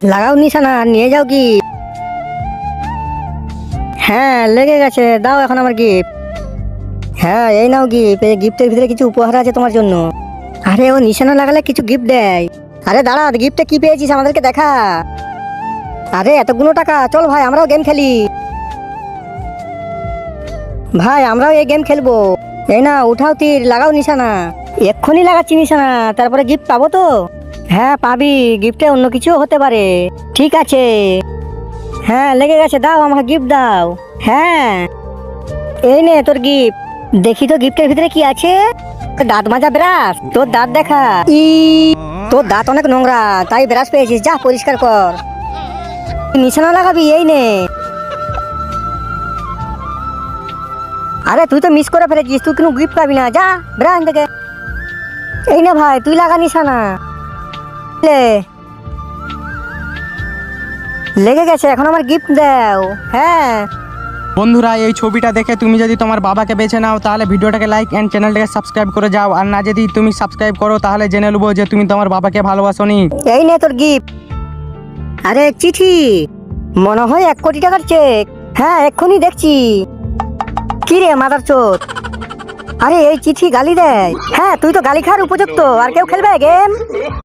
লাগাও নিশানা, নিয়ে যাও কি? হ্যাঁ লেগে গেছে, দাও এখন আমার গিফট। হ্যাঁ এই নাও গিফট, এই গিফটের ভিতরে কিছু উপহার আছে তোমার জন্য। আরে ও নিশানা লাগালে কিছু গিফট দেয়। আরে দাঁড়া, গিফটে কি পেয়েছিস আমাদেরকে দেখা। আরে এতগুলো টাকা, চল ভাই আমরাও গেম খেলি। ভাই আমরাও এই গেম খেলবো। এই না উঠাও তীর, লাগাও নিশানা। এক্ষুনি লাগাচ্ছি নিশানা, তারপরে গিফট পাবো তো? হ্যাঁ পাবি, গিফটে অন্য কিছু হতে পারে। ঠিক আছে। হ্যাঁ লেগে গেছে, দাও আমাকে গিফট দাও। হ্যাঁ এই নে তোর গিফট। দেখি তো গিফটের ভিতরে কি আছে। দাঁত মাজা ব্রাশ, তোর দাঁত দেখা। ই তোর দাঁত অনেক নোংরা, তাই ব্রাশ পেয়েছিস, যা পরিষ্কার কর। নিশানা লাগাবি, এই নে। আরে তুই তো মিস করে ফেলেছিস, তুই কোনো গিফট পাবি না, যা ব্রাশ থেকে। এই না ভাই তুই লাগা নিশানা। লে লেগে গেছে, এখন আমার গিফট দাও। হ্যাঁ বন্ধুরা, এই ছবিটা দেখে তুমি যদি তোমার বাবাকে বেছে নাও তাহলে ভিডিওটাকে লাইক এন্ড চ্যানেলটাকে সাবস্ক্রাইব করে যাও, আর না যদি তুমি সাবস্ক্রাইব করো তাহলে জেনে নেবো যে তুমি তোমার বাবাকে ভালোবাসোনি। এই নে তোর গিফট। আরে চিঠি, মনে হয় 1 কোটি টাকার চেক। হ্যাঁ এক্ষুনি দেখছি। কি রে মাদার চোদ, আরে এই চিঠি গালি দেয়। হ্যাঁ তুই তো গালি খাওয়ার উপযুক্ত, আর কেউ খেলবে গেম?